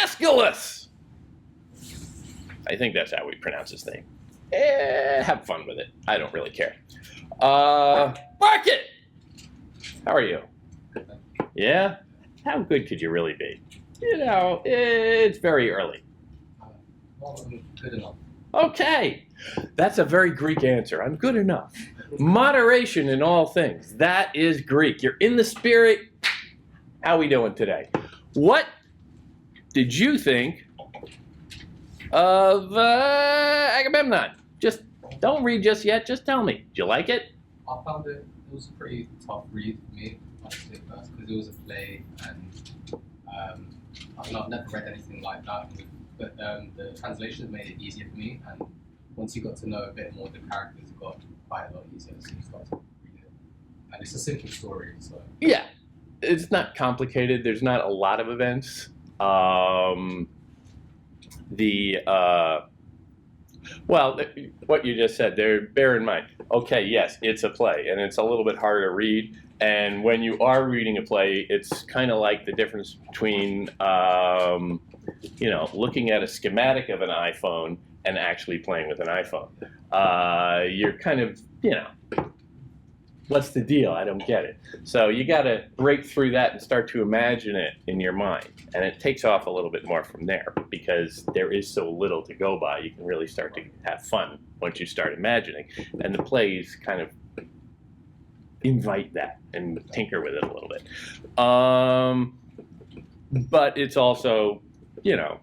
Aeschylus. I think that's how we pronounce his name. Have fun with it. I don't really care. Market! How are you? Yeah? How good could you really be? You know, it's very early. Well, I'm good enough. Okay. That's a very Greek answer. I'm good enough. Moderation in all things. That is Greek. You're in the spirit. How we doing today? What did you think of Agamemnon? Just don't read just yet. Just tell me. Did you like it? I found it was a pretty tough read for me, honestly, first, because it was a play, and I mean, I've never read anything like that. But the translations made it easier for me, and once you got to know a bit more of the characters, it got quite a lot easier, so you start to read it. And it's a simple story, so... Yeah, it's not complicated. There's not a lot of events. Well, what you just said there, bear in mind, okay, yes, it's a play, and it's a little bit harder to read, and when you are reading a play, it's kind of like the difference between, you know, looking at a schematic of an iPhone and actually playing with an iPhone. You're kind of, you know, what's the deal? I don't get it. So you got to break through that and start to imagine it in your mind. And it takes off a little bit more from there because there is so little to go by. You can really start to have fun once you start imagining. And the plays kind of invite that and tinker with it a little bit. But it's also, you know,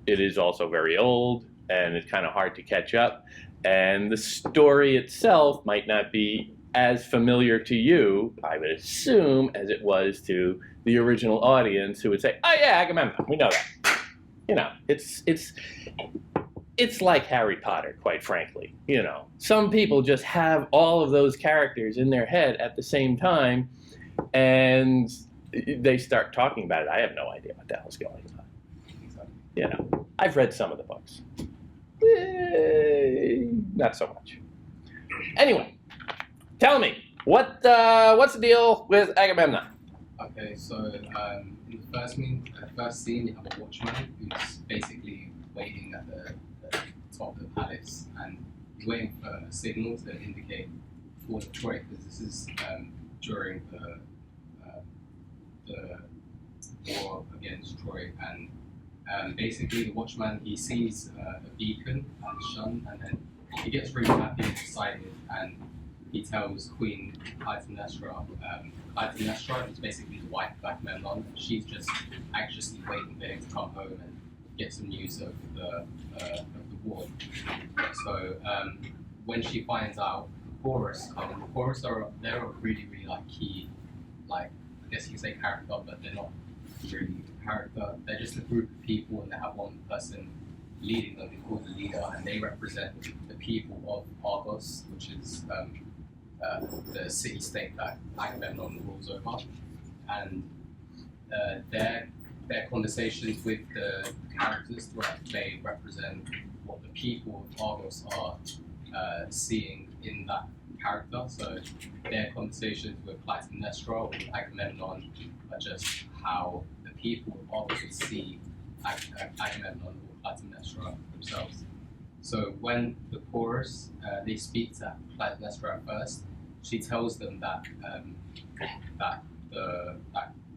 it is also very old and it's kind of hard to catch up. And the story itself might not be as familiar to you, I would assume, as it was to the original audience who would say, oh yeah, Agamemnon, we know that. You know, it's like Harry Potter, quite frankly. You know, some people just have all of those characters in their head at the same time, and they start talking about it. I have no idea what the hell's going on. You know, I've read some of the books. Not so much. Anyway, tell me, what's the deal with Agamemnon? Okay, so in the first scene, you have a watchman who's basically waiting at the top of the palace, and he's waiting for a signal to indicate for the Troy, because this is during the war against Troy, and basically the watchman, he sees a beacon and a shun, and then he gets really happy and excited, and he tells Queen Clytemnestra. Clytemnestra is basically the wife of Agamemnon. She's just anxiously waiting for him to come home and get some news of the war. So when she finds out, the chorus come. The chorus they're a really like key, like I guess you could say character, but they're not really a character. They're just a group of people, and they have one person leading them. They're called the leader, and they represent the people of Argos, which is the city-state that Agamemnon rules over, and their conversations with the characters throughout the play represent what the people of Argos are seeing in that character. So their conversations with Clytemnestra or with Agamemnon are just how the people of Argos would see Agamemnon or Clytemnestra themselves. So when the chorus, they speak to Clytemnestra at first, she tells them that that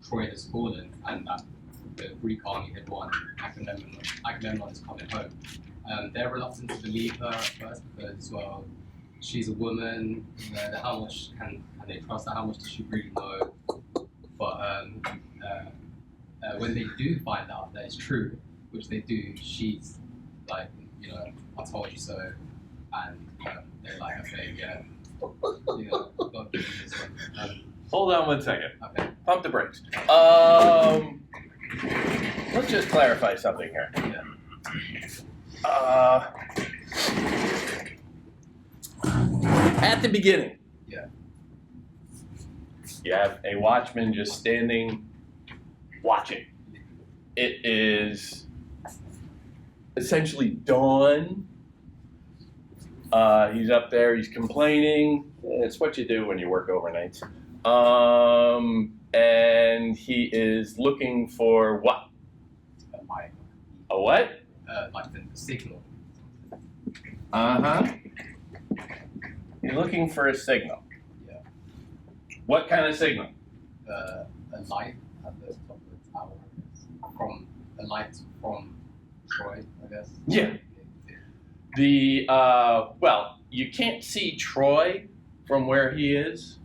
Troy has fallen and that the Greek army had won. Agamemnon is coming home. They're reluctant to believe her at first because, well, she's a woman. You know, how much can they trust her? How much does she really know? But when they do find out that it's true, which they do, she's like, you know, I told you so, and they're like, okay, yeah. You know, God, this one. Hold on one second. Okay. Pump the brakes. Let's just clarify something here. Yeah. At the beginning, Yeah. you have a watchman just standing, watching. It is essentially dawn. He's up there, he's complaining. It's what you do when you work overnights. And he is looking for what? light. A what? Like the signal. Uh-huh. You're looking for a signal. Yeah. What kind of signal? A light at the top of the tower, I guess. From a light from Troy, I guess. Yeah. Well, you can't see Troy from where he is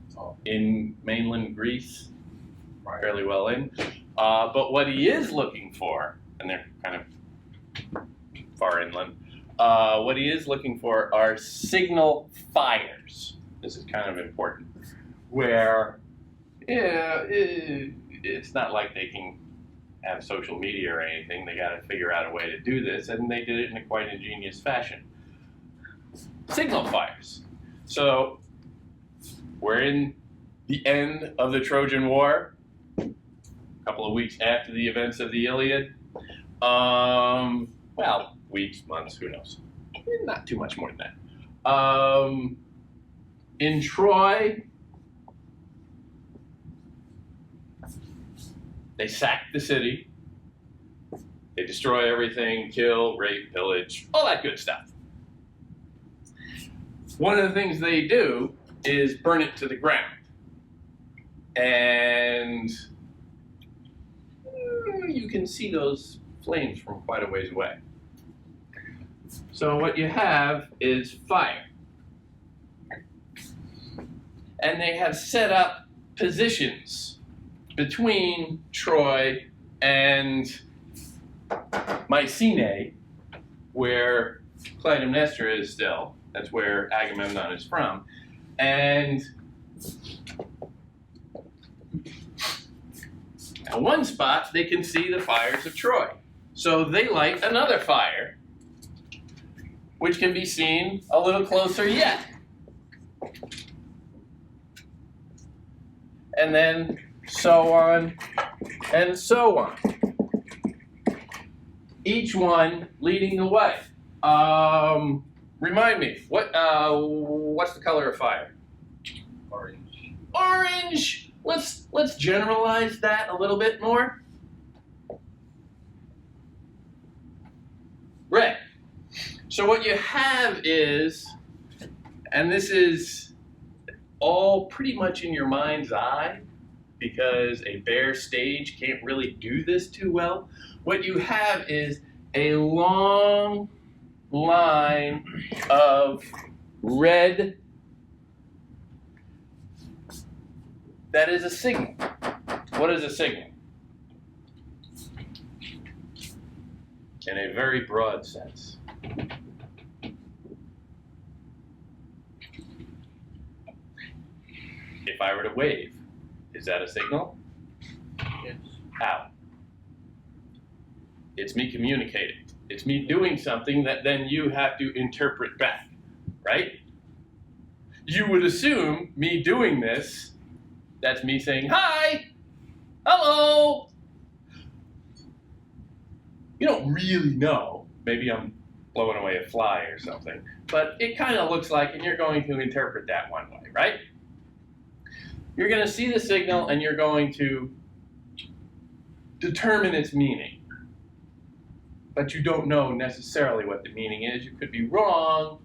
in mainland Greece, Right. fairly well in. But what he is looking for, and they're kind of far inland, what he is looking for are signal fires. This is kind of important. Where, it's not like they can have social media or anything. They got to figure out a way to do this, and they did it in a quite ingenious fashion. Signal fires. So we're in the end of the Trojan War, a couple of weeks after the events of the Iliad. Well, weeks, months, who knows? Not too much more than that. In Troy, they sack the city. They destroy everything, kill, rape, pillage, all that good stuff. One of the things they do is burn it to the ground. And you can see those flames from quite a ways away. So what you have is fire. And they have set up positions between Troy and Mycenae, where Clytemnestra is still. That's where Agamemnon is from. And at one spot, they can see the fires of Troy. So they light another fire, which can be seen a little closer yet. And then so on and so on. Each one leading the way. Remind me, what's the color of fire? Orange. Orange! Let's generalize that a little bit more. Red. So what you have is, and this is all pretty much in your mind's eye, because a bare stage can't really do this too well. What you have is a long line of red that is a signal. What is a signal? In a very broad sense. If I were to wave, is that a signal? Yes. How? It's me communicating. It's me doing something that then you have to interpret back, right? You would assume me doing this, that's me saying, hi, hello. You don't really know. Maybe I'm blowing away a fly or something, but it kind of looks like, and you're going to interpret that one way, right? You're going to see the signal and you're going to determine its meaning. But you don't know necessarily what the meaning is. You could be wrong.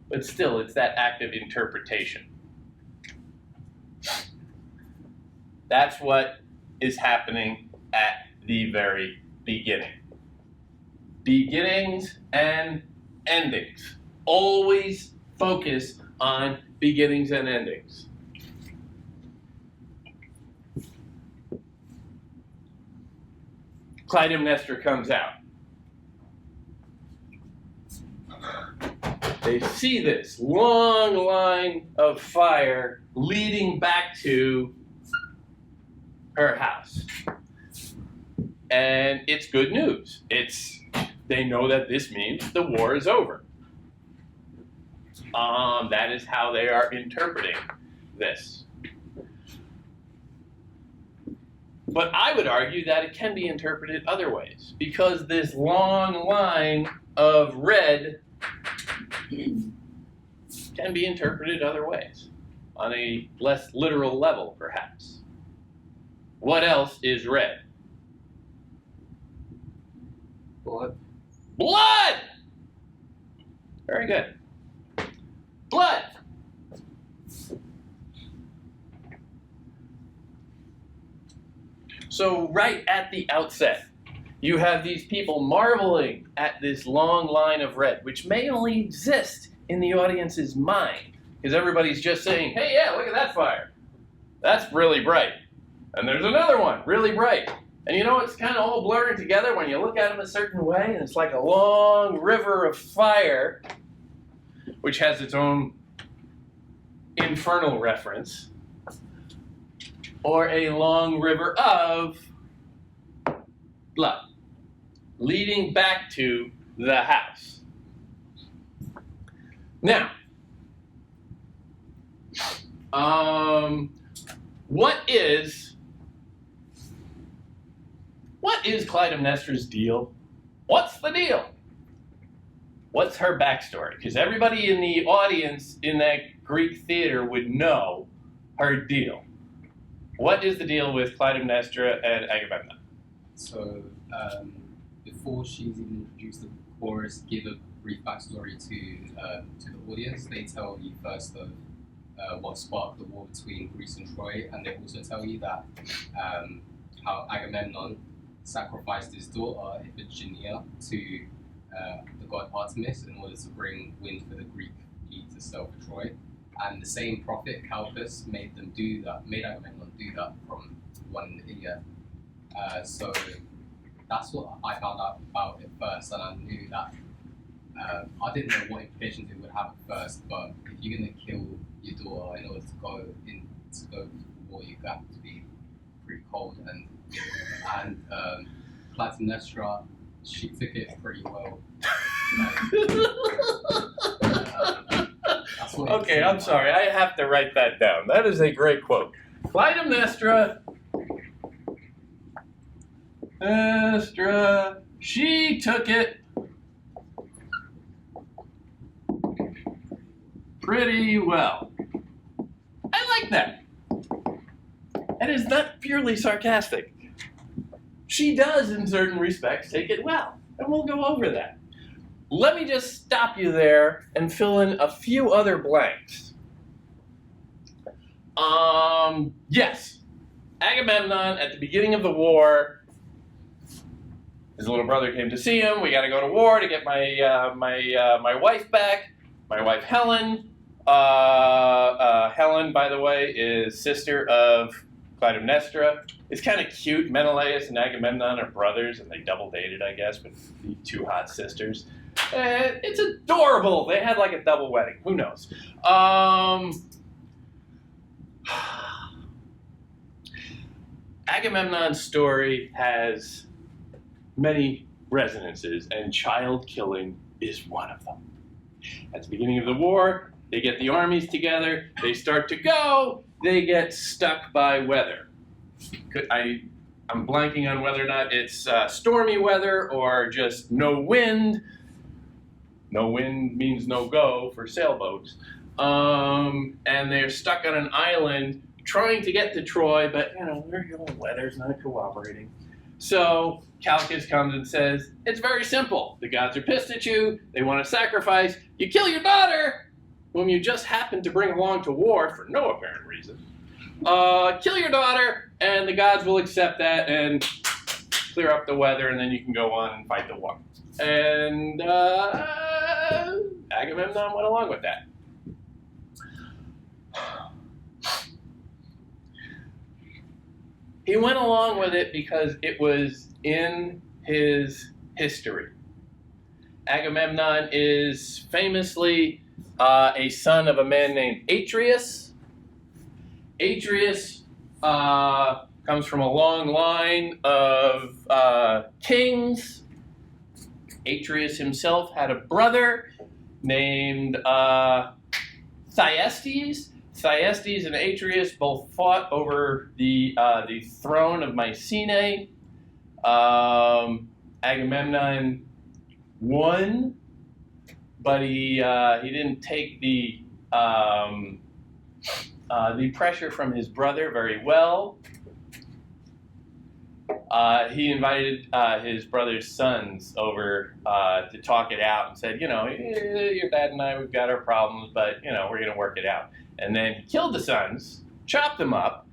But still, it's that active interpretation. That's what is happening at the very beginning. Beginnings and endings. Always focus on beginnings and endings. Clytemnestra comes out. They see this long line of fire leading back to her house. And it's good news. They know that this means the war is over. That is how they are interpreting this. But I would argue that it can be interpreted other ways, because this long line of red can be interpreted other ways, on a less literal level, perhaps. What else is red? Blood. Blood! Very good. Blood! So right at the outset, you have these people marveling at this long line of red, which may only exist in the audience's mind, because everybody's just saying, hey, yeah, look at that fire. That's really bright. And there's another one, really bright. And you know, it's kind of all blurring together when you look at them a certain way, and it's like a long river of fire, which has its own infernal reference, or a long river of blood, leading back to the house. Now, what is Clytemnestra's deal? What's the deal? What's her backstory? Because everybody in the audience in that Greek theater would know her deal. What is the deal with Clytemnestra and Agamemnon? So, before she's even introduced the chorus, give a brief backstory to the audience. They tell you first of what sparked the war between Greece and Troy, and they also tell you that how Agamemnon sacrificed his daughter Iphigenia to the god Artemis in order to bring wind for the Greek fleet to sail for Troy. And the same prophet Calchas made Agamemnon do that from one in the Iliad. So that's what I found out about it first, and I knew that I didn't know what implications it would have at first. But if you're gonna kill your daughter in order to go to war, you have to be pretty cold. And Clytemnestra, she took it pretty well. Okay, I'm sorry. I have to write that down. That is a great quote. Clytemnestra, she took it pretty well. I like that. And it's not purely sarcastic. She does, in certain respects, take it well. And we'll go over that. Let me just stop you there and fill in a few other blanks. Yes, Agamemnon, at the beginning of the war, his little brother came to see him. We got to go to war to get my wife back. My wife Helen. Helen, by the way, is sister of Clytemnestra. It's kind of cute. Menelaus and Agamemnon are brothers, and they double dated, I guess, with the two hot sisters. It's adorable. They had like a double wedding. Who knows? Agamemnon's story has many resonances, and child killing is one of them. At the beginning of the war, they get the armies together, they start to go, they get stuck by weather. I'm blanking on whether or not it's stormy weather or just no wind. No wind means no go for sailboats. And they're stuck on an island trying to get to Troy, but the weather's not cooperating. So Calchas comes and says, it's very simple. The gods are pissed at you. They want to sacrifice. You kill your daughter, whom you just happened to bring along to war for no apparent reason. Kill your daughter, and the gods will accept that and clear up the weather, and then you can go on and fight the war. And Agamemnon went along with that. He went along with it because it was in his history. Agamemnon is famously a son of a man named Atreus. Atreus comes from a long line of kings. Atreus himself had a brother named Thyestes. Thyestes and Atreus both fought over the throne of Mycenae. Agamemnon won, but he didn't take the pressure from his brother very well. he invited his brother's sons over to talk it out and said, your dad and I, we've got our problems, but, we're going to work it out. And then he killed the sons, chopped them up,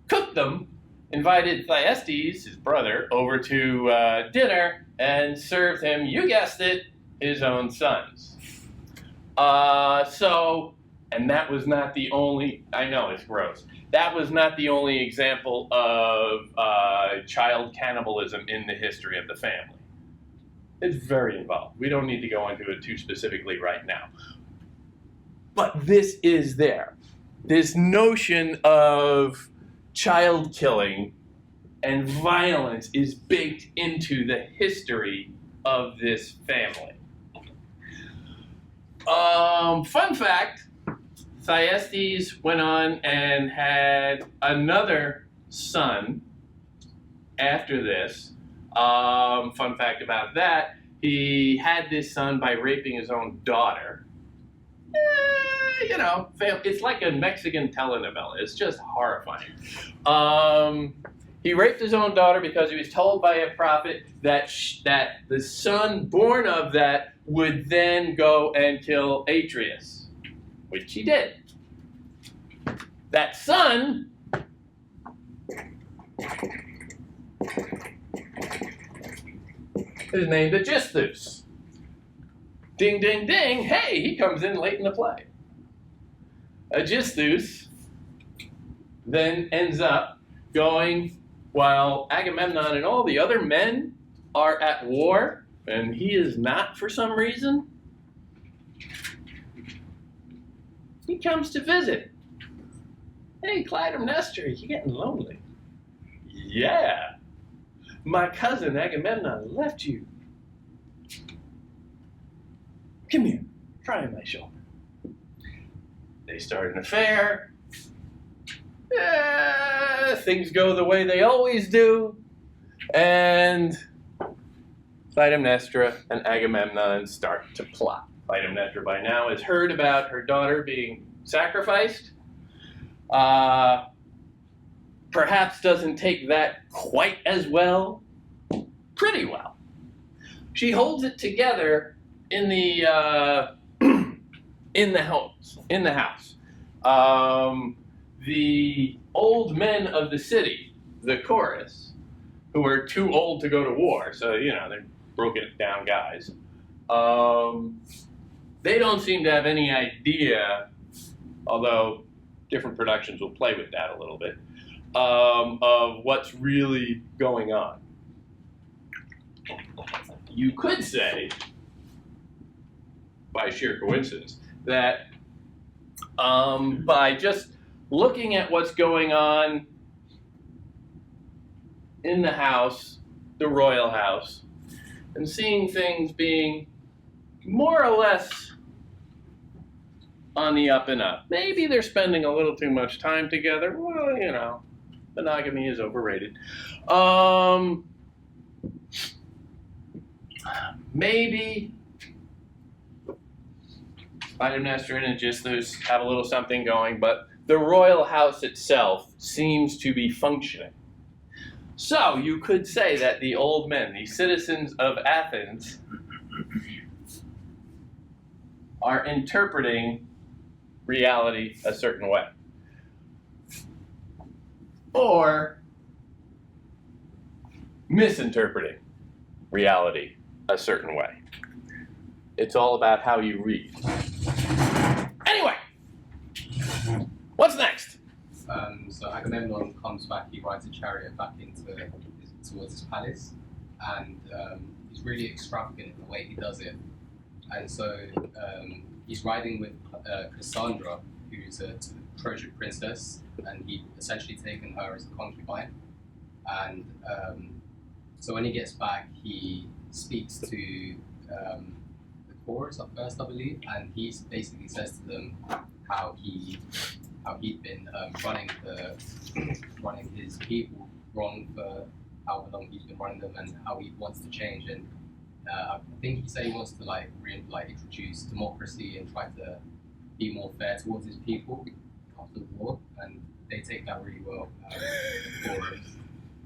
cooked them, invited Thyestes, his brother, over to dinner and served him, you guessed it, his own sons. And that was not the only, I know it's gross, that was not the only example of child cannibalism in the history of the family. It's very involved. We don't need to go into it too specifically right now. But this is there. This notion of child killing and violence is baked into the history of this family. Fun fact, Thyestes went on and had another son after this. Fun fact about that, he had this son by raping his own daughter. It's like a Mexican telenovela. It's just horrifying. He raped his own daughter because he was told by a prophet that the son born of that would then go and kill Atreus, which he did. That son is named Aeschylus. Ding, ding, ding. Hey, he comes in late in the play. Aeschylus then ends up going while Agamemnon and all the other men are at war, and he is not for some reason. He comes to visit. Hey, Clytemnestra, you getting lonely? Yeah. My cousin Agamemnon left you. Come here, try on my shoulder. They start an affair. Things go the way they always do. And Clytemnestra and Agamemnon start to plot. Clytemnestra by now has heard about her daughter being sacrificed. Perhaps doesn't take that quite as well. Pretty well. She holds it together in the house. The old men of the city, the chorus, who are too old to go to war, so they're broken down guys. They don't seem to have any idea, although different productions will play with that a little bit, of what's really going on. You could say, by sheer coincidence, that by just looking at what's going on in the house, the royal house, and seeing things being more or less on the up and up. Maybe they're spending a little too much time together. Well, monogamy is overrated. Maybe Clytemnestra and Aeschylus have a little something going, but the royal house itself seems to be functioning. So you could say that the old men, the citizens of Athens, are interpreting reality a certain way. Or misinterpreting reality a certain way. It's all about how you read. Anyway, what's next? So Agamemnon comes back, he rides a chariot back towards his palace, and he's really extravagant in the way he does it. And so he's riding with Cassandra, who's a Trojan princess, and he'd essentially taken her as a concubine. And so when he gets back, he speaks to the chorus at first, I believe, and he basically says to them how he'd been running his people wrong for however long he's been running them, and how he wants to change. And I think he said he wants to introduce democracy and try to be more fair towards his people after the war, and they take that really well. The chorus,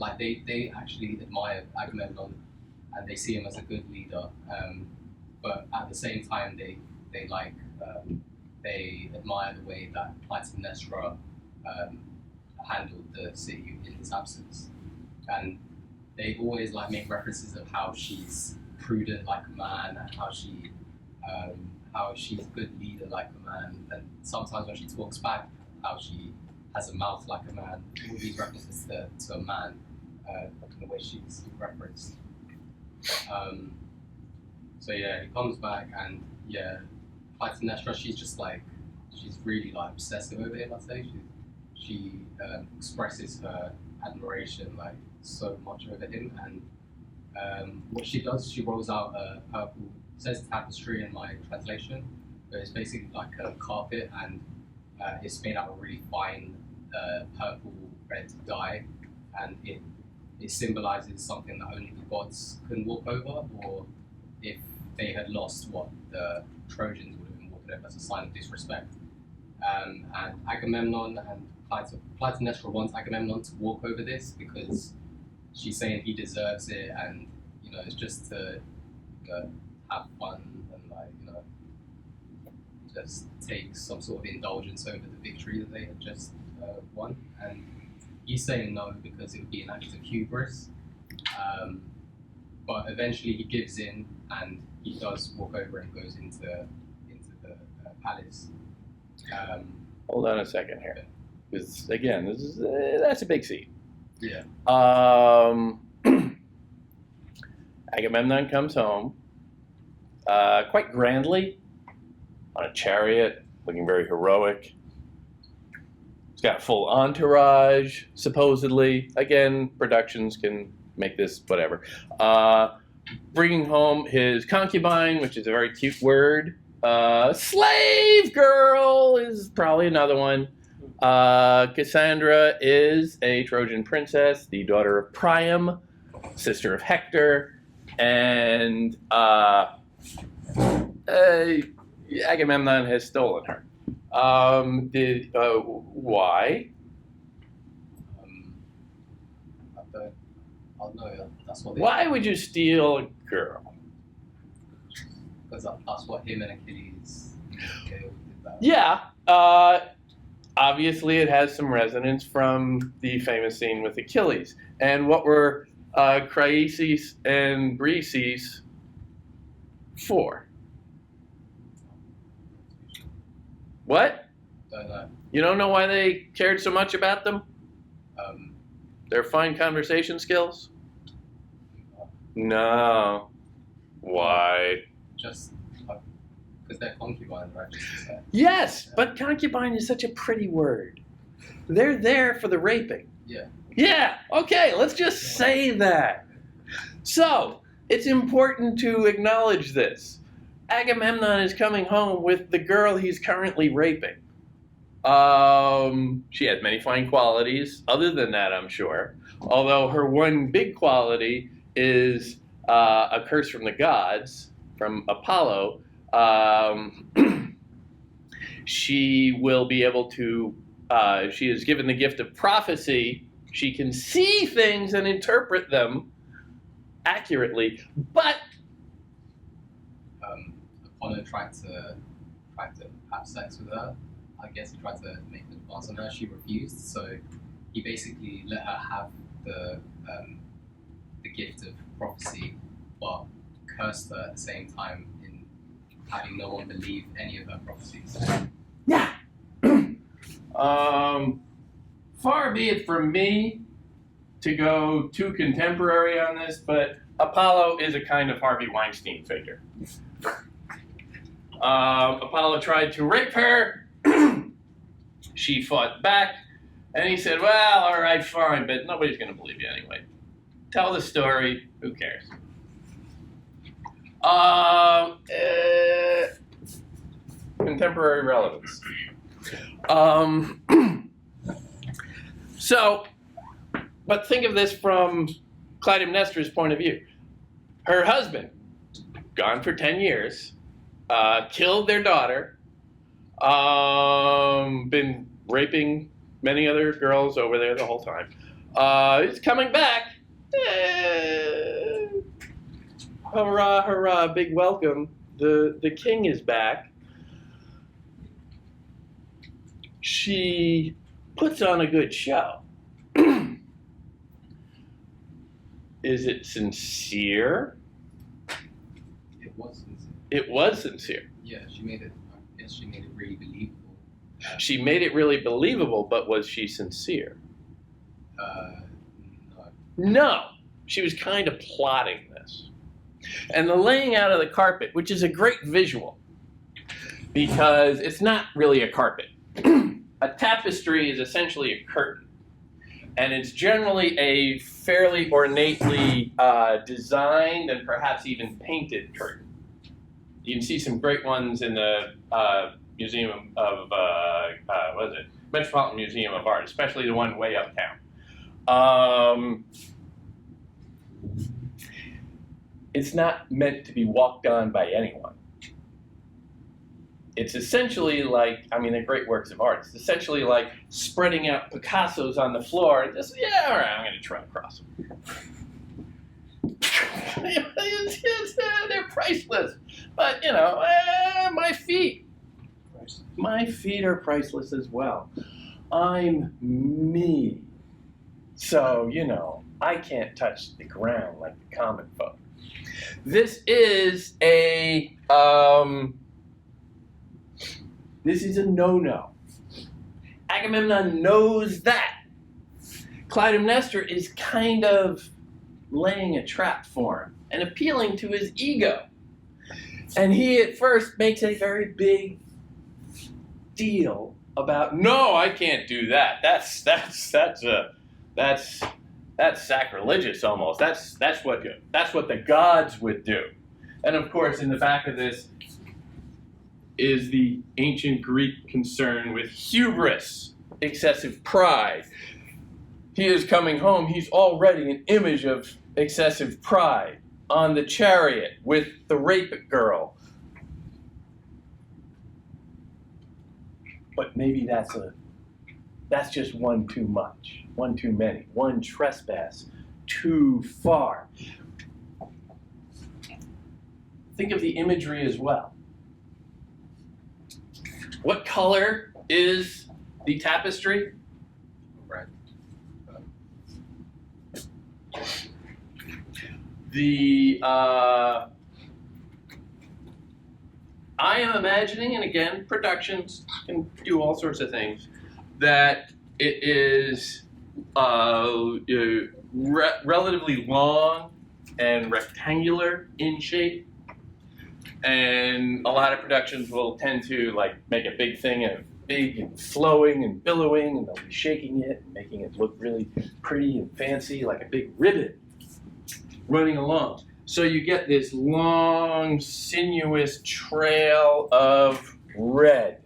like they actually admire Agamemnon and they see him as a good leader. But at the same time, they like they admire the way that Clytemnestra handled the city in his absence, and they always like make references of how she's prudent like a man and how she's a good leader like a man, and sometimes when she talks back, how she has a mouth like a man. All these references to a man, the way she's referenced. So yeah, he comes back and yeah, Clytemnestra, she's really like obsessive over him. I'd say she expresses her admiration like so much over him, and what she does, she rolls out a purple, it says tapestry in my translation, but it's basically like a carpet, and it's made out of really fine purple red dye, and it symbolizes something that only the gods can walk over, or if they had lost, what the Trojans would have been walking over as a sign of disrespect. And Agamemnon and Clytemnestra wants Agamemnon to walk over this because she's saying he deserves it, and it's just to have fun and just take some sort of indulgence over the victory that they had just won. And he's saying no because it would be an act of hubris. But eventually he gives in and he does walk over and goes into the palace. Hold on a second here, because again, that's a big scene. Yeah. Agamemnon comes home quite grandly on a chariot, looking very heroic. He's got a full entourage, supposedly. Again, productions can make this whatever. Bringing home his concubine, which is a very cute word. Slave girl is probably another one. Cassandra is a Trojan princess, the daughter of Priam, sister of Hector, and Agamemnon has stolen her. Why? That's what. Why would you steal a girl? Because that's what him and Achilles did that. Yeah. Obviously, it has some resonance from the famous scene with Achilles. And what were Chryses and Briseis for? What? Don't know. You don't know why they cared so much about them? Their fine conversation skills? No. Why? Just because they're concubines, right? Yes, but concubine is such a pretty word. They're there for the raping. Yeah. Yeah, okay, let's just say that. So, it's important to acknowledge this. Agamemnon is coming home with the girl he's currently raping. She has many fine qualities, other than that, I'm sure. Although her one big quality is a curse from the gods, from Apollo. She will be able to, she is given the gift of prophecy. She can see things and interpret them accurately, but Apollo tried to have sex with her. I guess he tried to make an advance on her. She refused, so he basically let her have the gift of prophecy, but cursed her at the same time in having no one believe any of her prophecies. yeah. Far be it from me to go too contemporary on this, but Apollo is a kind of Harvey Weinstein figure. Apollo tried to rape her. She fought back, and he said, well, all right, fine, but nobody's going to believe you anyway. Tell the story. Who cares? Contemporary relevance. So, but think of this from Clytemnestra's point of view. Her husband, gone for 10 years, killed their daughter, been raping many other girls over there the whole time. It's coming back. Hurrah, hurrah, big welcome. The king is back. She puts on a good show. Is it sincere? It was sincere. It was sincere. Yeah, she made it. I guess she made it really believable. She made it really believable, but was she sincere? No. No. She was kind of plotting this. And the laying out of the carpet, which is a great visual, because it's not really a carpet. A tapestry is essentially a curtain. And it's generally a fairly ornately designed and perhaps even painted curtain. You can see some great ones in the Museum of, what is it? Metropolitan Museum of Art, especially the one way uptown. It's not meant to be walked on by anyone. It's essentially like, I mean, they're great works of art. It's essentially like spreading out Picassos on the floor and just, yeah, all right, I'm going to try across them. They're priceless. But, you know, my feet are priceless as well. I'm me. So, you know, I can't touch the ground like the common folk. This is a no-no. Agamemnon knows that. Clytemnestra is kind of laying a trap for him and appealing to his ego. And he at first makes a very big deal about, no, I can't do that. That's sacrilegious almost. That's what the gods would do. And of course, in the back of this is the ancient Greek concern with hubris, excessive pride. He is coming home. He's already an image of excessive pride on the chariot with the rape girl. But maybe that's just one too much, one too many, one trespass too far. Think of the imagery as well. What color is the tapestry? Red. I am imagining, and again, productions can do all sorts of things, that it is relatively long and rectangular in shape. And a lot of productions will tend to like make a big thing of big and flowing and billowing, and they'll be shaking it and making it look really pretty and fancy, like a big ribbon running along. So you get this long, sinuous trail of red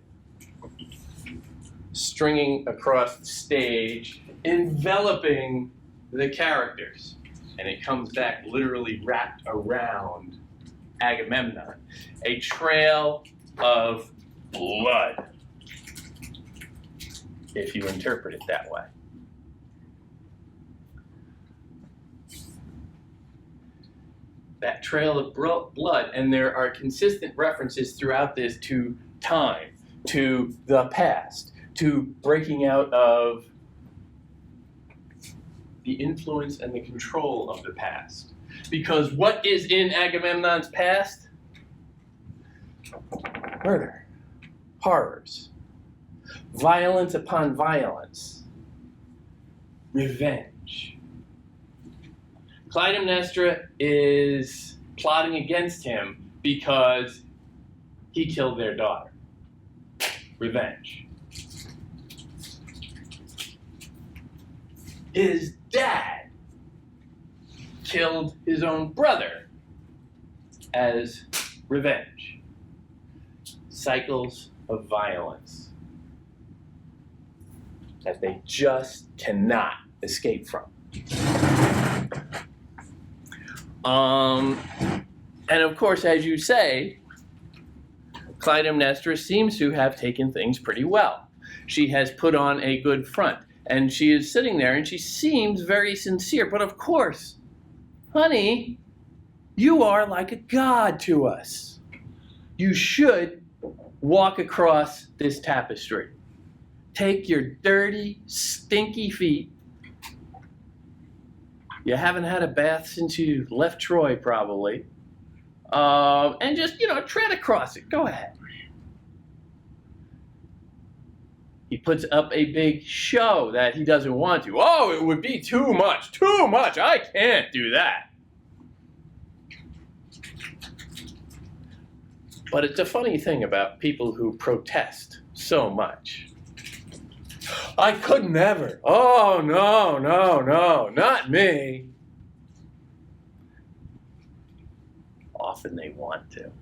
stringing across the stage, enveloping the characters. And it comes back literally wrapped around Agamemnon. A trail of blood, if you interpret it that way. That trail of blood, and there are consistent references throughout this to time, to the past, to breaking out of the influence and the control of the past. Because what is in Agamemnon's past? Murder, horrors, violence upon violence, revenge. Clytemnestra is plotting against him because he killed their daughter. Revenge. His dad killed his own brother as revenge. Cycles of violence that they just cannot escape from. And of course, as you say, Clytemnestra seems to have taken things pretty well. She has put on a good front. And she is sitting there, and she seems very sincere. But of course, honey, you are like a god to us. You should walk across this tapestry. Take your dirty, stinky feet. You haven't had a bath since you left Troy, probably. And just, tread across it. Go ahead. He puts up a big show that he doesn't want to. Oh, it would be too much. Too much. I can't do that. But it's a funny thing about people who protest so much. I could never. Oh, no, not me. Often they want to,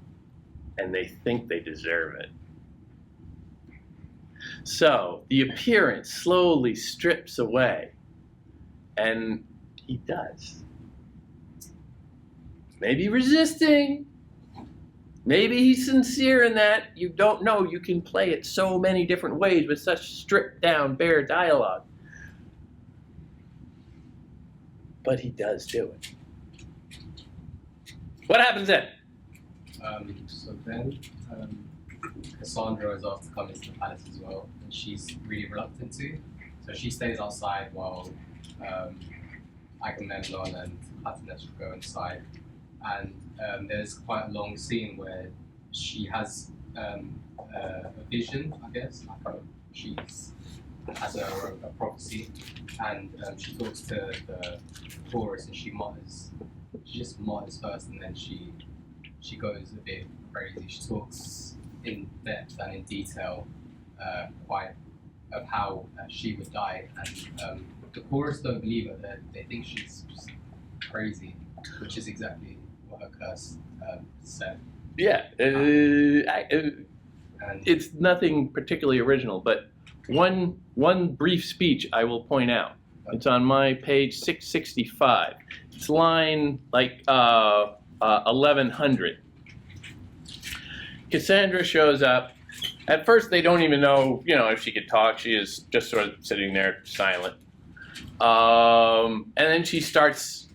and they think they deserve it. So the appearance slowly strips away, and he does. Maybe resisting. Maybe he's sincere in that. You don't know. You can play it so many different ways with such stripped down, bare dialogue. But he does do it. What happens then? So then Cassandra is asked to come into the palace as well, and she's really reluctant to. So she stays outside while Agamemnon and Athenian go inside. And there's quite a long scene where she has a vision, I guess. She has a prophecy, and she talks to the chorus, and she just mutters first, and then she goes a bit crazy. She talks in depth and in detail quite of how she would die, and the chorus don't believe her. They think she's just crazy, which is exactly what her curse said. Yeah, it's nothing particularly original, but one brief speech I will point out. It's on my page 665. It's line 1100. Cassandra shows up. At first, they don't even know, if she could talk. She is just sort of sitting there silent. And then she starts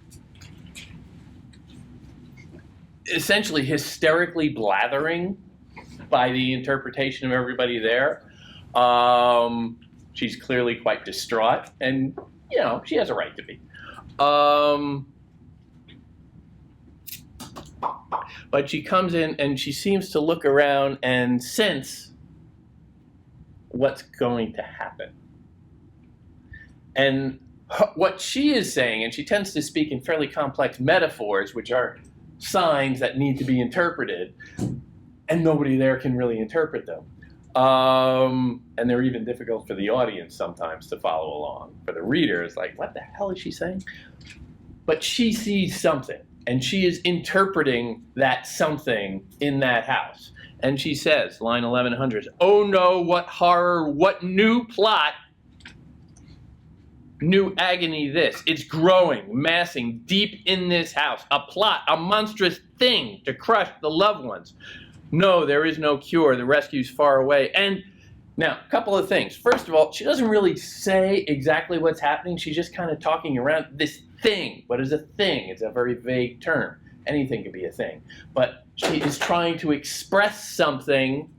essentially hysterically blathering by the interpretation of everybody there. She's clearly quite distraught, and she has a right to be. But she comes in and she seems to look around and sense what's going to happen. And what she is saying, and she tends to speak in fairly complex metaphors, which are signs that need to be interpreted, and nobody there can really interpret them. And they're even difficult for the audience sometimes to follow along. For the reader, it's like, what the hell is she saying? But she sees something, and she is interpreting that something in that house. And she says, line 1100, "Oh no, what horror, what new plot, new agony this. It's growing, massing deep in this house. A plot, a monstrous thing to crush the loved ones. No, there is no cure. The rescue's far away." And now, a couple of things. First of all, she doesn't really say exactly what's happening. She's just kind of talking around this thing. What is a thing? It's a very vague term. Anything can be a thing. But she is trying to express something,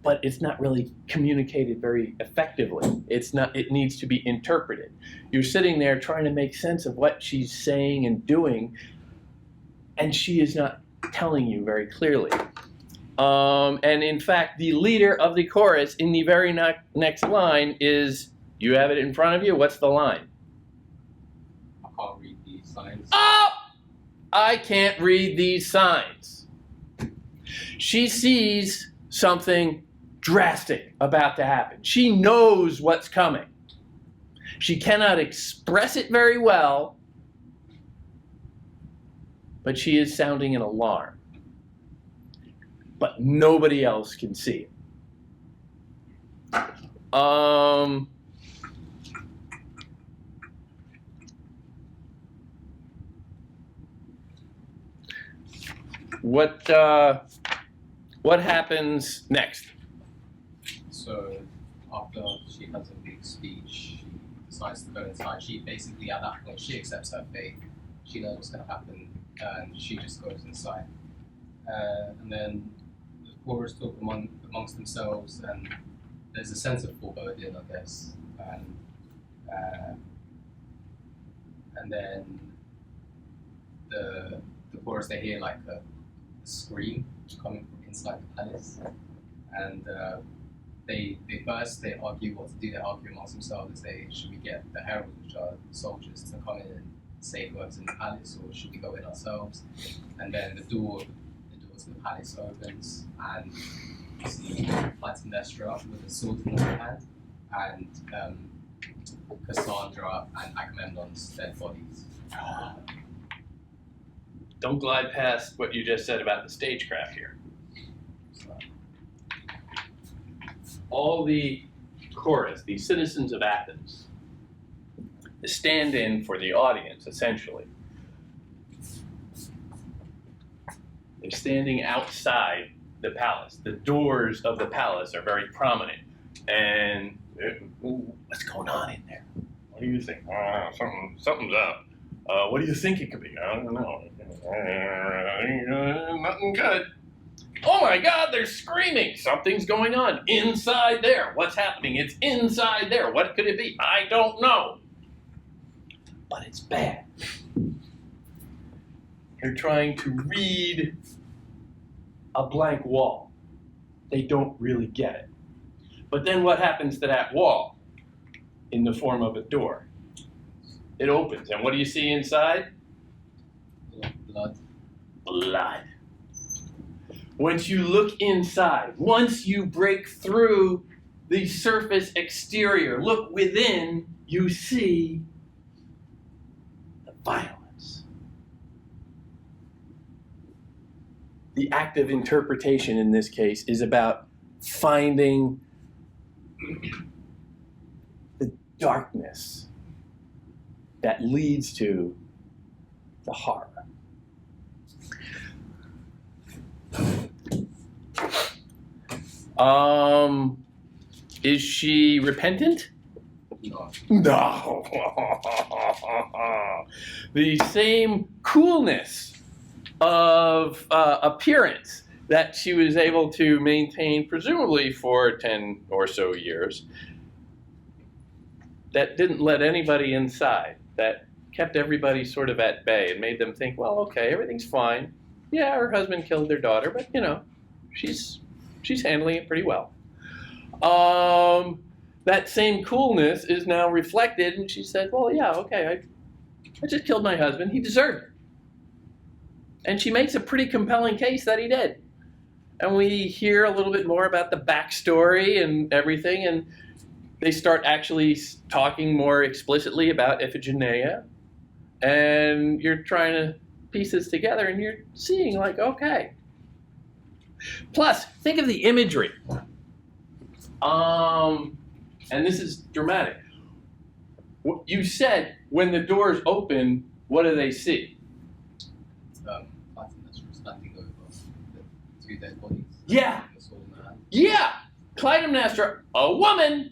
but it's not really communicated very effectively. It needs to be interpreted. You're sitting there trying to make sense of what she's saying and doing, and she is not telling you very clearly. And in fact, the leader of the chorus in the very next line is, you have it in front of you, what's the line? I can't read these signs. Oh! I can't read these signs. She sees something drastic about to happen. She knows what's coming. She cannot express it very well, but she is sounding an alarm. But nobody else can see it. What happens next? So after she has a big speech, she decides to go inside. She basically, at that point, she accepts her fate. She knows what's going to happen, and she just goes inside. And then the chorus talk amongst themselves, and there's a sense of foreboding, I guess. And then the chorus, they hear like a scream coming from inside the palace, and they argue what to do. They argue amongst themselves. They say, should we get the heralds, which are the soldiers, to come in and say words in the palace, or should we go in ourselves? And then the door to the palace opens, and you see Clytemnestra with a sword in her hand, and Cassandra and Agamemnon's dead bodies. Don't glide past what you just said about the stagecraft here. All the chorus, the citizens of Athens, the stand-in for the audience, essentially. They're standing outside the palace. The doors of the palace are very prominent. And what's going on in there? What do you think? Something's up. What do you think it could be? I don't know. Nothing good. Oh my God, they're screaming. Something's going on inside there. What's happening? It's inside there. What could it be? I don't know. But it's bad. They're trying to read a blank wall. They don't really get it. But then what happens to that wall in the form of a door? It opens, and what do you see inside? Blood. Blood. Once you look inside, once you break through the surface exterior, look within, you see the violence. The act of interpretation in this case is about finding the darkness that leads to the horror. Is she repentant? No. No. The same coolness of appearance that she was able to maintain, presumably for 10 or so years, that didn't let anybody inside, that kept everybody sort of at bay and made them think, well, okay, everything's fine. Yeah, her husband killed their daughter, but you know, she's handling it pretty well. That same coolness is now reflected, and she said, well, yeah, okay, I just killed my husband. He deserved it. And she makes a pretty compelling case that he did. And we hear a little bit more about the backstory and everything, and they start actually talking more explicitly about Iphigenia. And you're trying to piece this together, and you're seeing like, okay. Plus, think of the imagery. And this is dramatic. You said when the doors open, what do they see? Clytemnestra standing over the two dead bodies. Yeah. Yeah. Clytemnestra, a woman,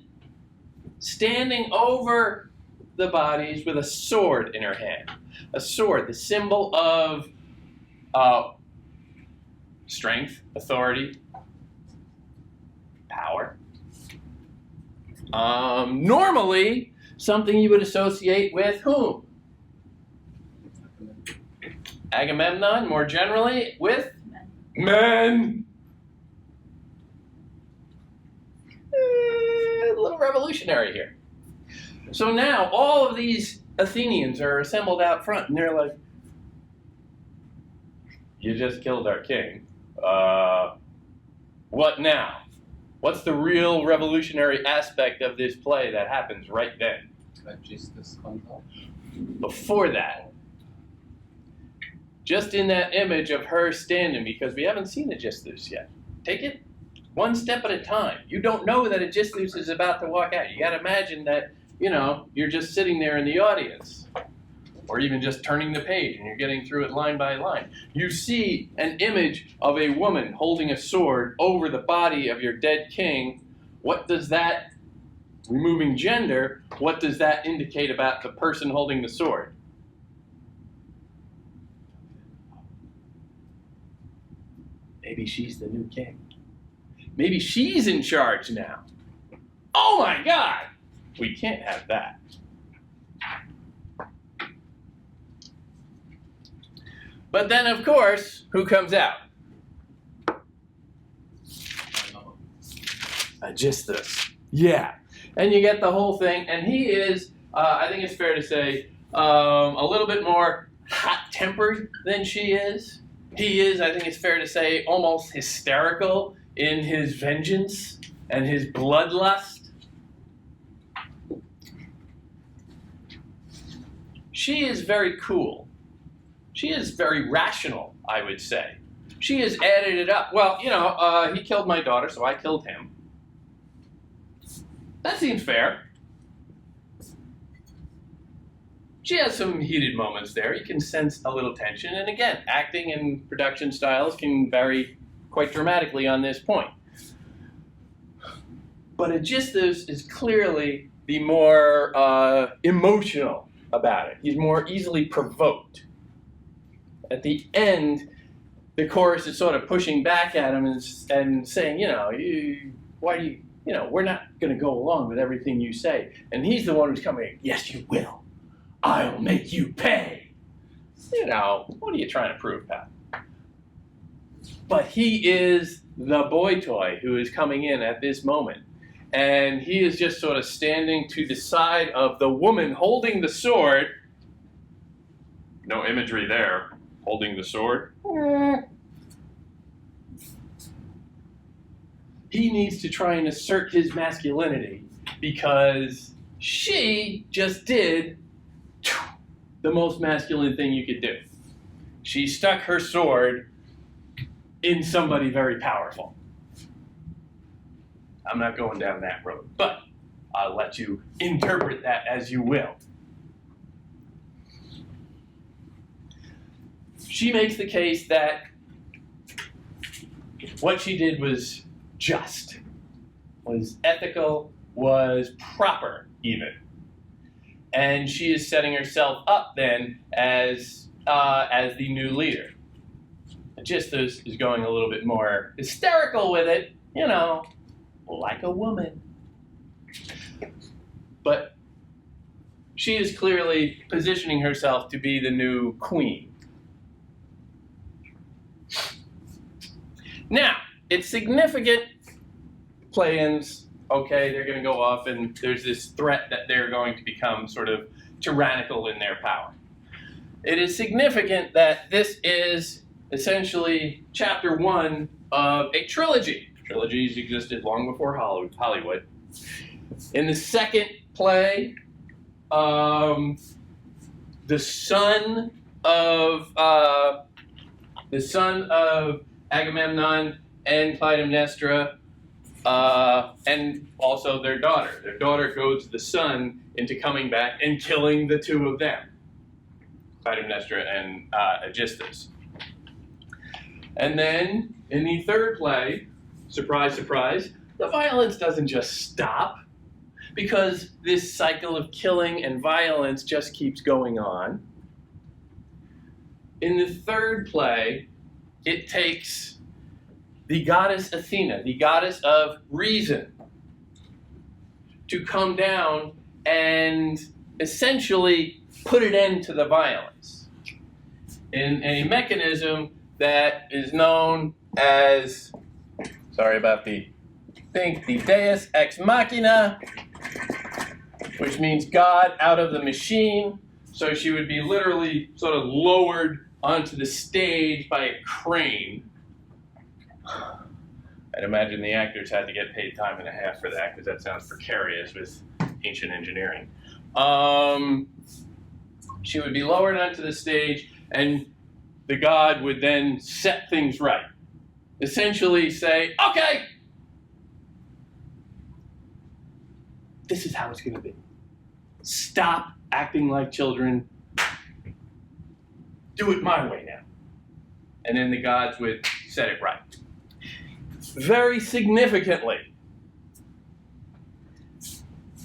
standing over the bodies with a sword in her hand. A sword, the symbol of strength, authority, power. Normally, something you would associate with whom? Agamemnon, more generally, with men. A little revolutionary here. So now, all of these Athenians are assembled out front, and they're like, you just killed our king. What now? What's the real revolutionary aspect of this play that happens right then? Aeschylus comes up. Before that, just in that image of her standing, because we haven't seen Aeschylus yet. Take it one step at a time. You don't know that Aeschylus is about to walk out. You got to imagine that, you know, you're just sitting there in the audience, or even just turning the page and you're getting through it line by line. You see an image of a woman holding a sword over the body of your dead king. What does that removing gender, what does that indicate about the person holding the sword? Maybe she's the new king. Maybe she's in charge now. Oh my God! We can't have that. But then, of course, who comes out? Aeschylus. Yeah. And you get the whole thing. And he is, I think it's fair to say, a little bit more hot-tempered than she is. He is, I think it's fair to say, almost hysterical in his vengeance and his bloodlust. She is very cool. She is very rational, I would say. She has added it up. Well, you know, he killed my daughter, so I killed him. That seems fair. She has some heated moments there. You can sense a little tension. And again, acting and production styles can vary quite dramatically on this point. But Aeschylus is clearly the more emotional about it. He's more easily provoked. At the end, the chorus is sort of pushing back at him and saying, you know, why do you, you know, we're not going to go along with everything you say. And he's the one who's coming, yes, you will. I'll make you pay. You know, what are you trying to prove, Pat? But he is the boy toy who is coming in at this moment. And he is just sort of standing to the side of the woman holding the sword. No imagery there. Holding the sword. He needs to try and assert his masculinity because she just did the most masculine thing you could do. She stuck her sword in somebody very powerful. I'm not going down that road, but I'll let you interpret that as you will. She makes the case that what she did was just, was ethical, was proper even. And she is setting herself up then as the new leader. Aeschylus is going a little bit more hysterical with it, you know, like a woman. But she is clearly positioning herself to be the new queen. Now, it's significant. Play ends, okay, they're going to go off, and there's this threat that they're going to become sort of tyrannical in their power. It is significant that this is essentially chapter 1 of a trilogy. Trilogies existed long before Hollywood. In the second play, the son of Agamemnon and Clytemnestra, and also their daughter. Their daughter goads the son into coming back and killing the two of them, Clytemnestra and Aeschylus. And then in the third play, surprise, surprise, the violence doesn't just stop because this cycle of killing and violence just keeps going on. In the third play, it takes the goddess Athena, the goddess of reason, to come down and essentially put an end to the violence in a mechanism that is known as, sorry about the thing, the Deus ex machina, which means God out of the machine. So she would be literally sort of lowered onto the stage by a crane. I'd imagine the actors had to get paid time and a half for that because that sounds precarious with ancient engineering. She would be lowered onto the stage, and the god would then set things right. Essentially say, okay, this is how it's going to be. Stop acting like children. Do it my way now. And then the gods would set it right. Very significantly,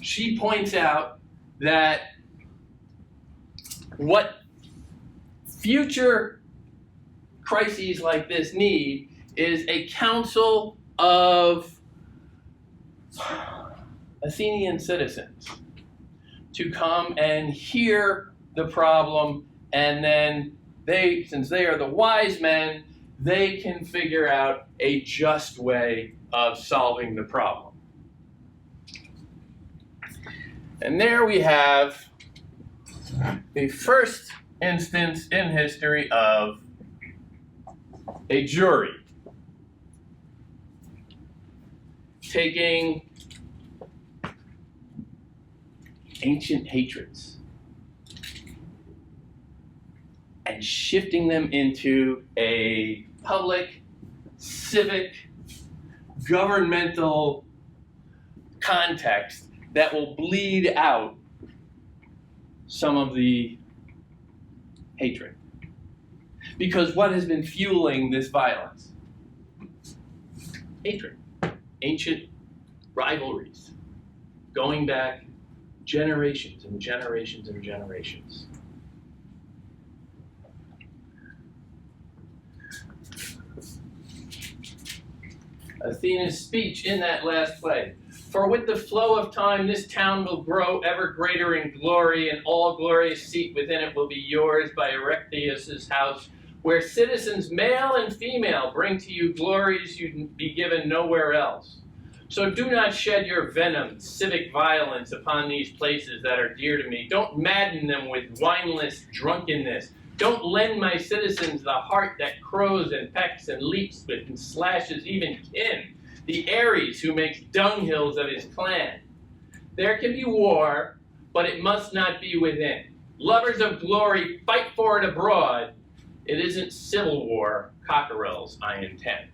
she points out that what future crises like this need is a council of Athenian citizens to come and hear the problem, and then they, since they are the wise men, they can figure out a just way of solving the problem. And there we have the first instance in history of a jury taking ancient hatreds and shifting them into a public, civic, governmental context that will bleed out some of the hatred. Because what has been fueling this violence? Hatred. Ancient rivalries. Going back generations and generations and generations. Athena's speech in that last play. For with the flow of time, this town will grow ever greater in glory, and all glorious seat within it will be yours by Erechtheus' house, where citizens male and female bring to you glories you'd be given nowhere else. So do not shed your venom, civic violence upon these places that are dear to me. Don't madden them with wineless drunkenness. Don't lend my citizens the heart that crows and pecks and leaps with and slashes even kin, the Ares who makes dunghills of his clan. There can be war, but it must not be within. Lovers of glory, fight for it abroad. It isn't civil war, cockerels, I intend.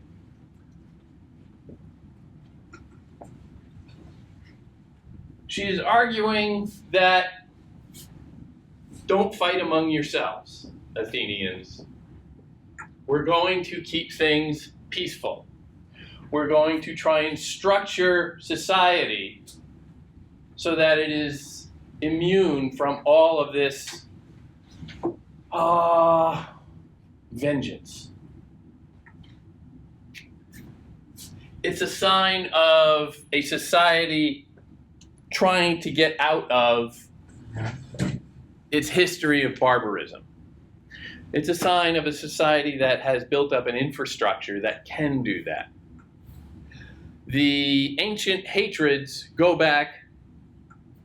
She is arguing that don't fight among yourselves, Athenians. We're going to keep things peaceful. We're going to try and structure society so that it is immune from all of this vengeance. It's a sign of a society trying to get out of its history of barbarism. It's a sign of a society that has built up an infrastructure that can do that. The ancient hatreds go back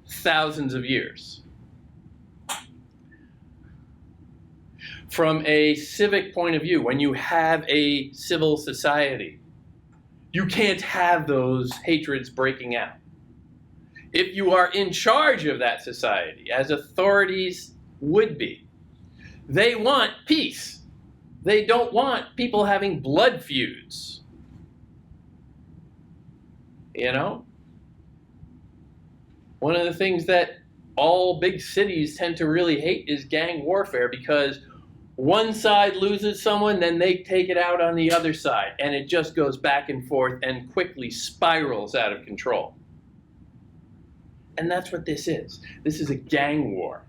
thousands of years. From a civic point of view, when you have a civil society, you can't have those hatreds breaking out. If you are in charge of that society, as authorities would be, they want peace. They don't want people having blood feuds. You know? One of the things that all big cities tend to really hate is gang warfare, because one side loses someone, then they take it out on the other side, and it just goes back and forth and quickly spirals out of control. And that's what this is. This is a gang war.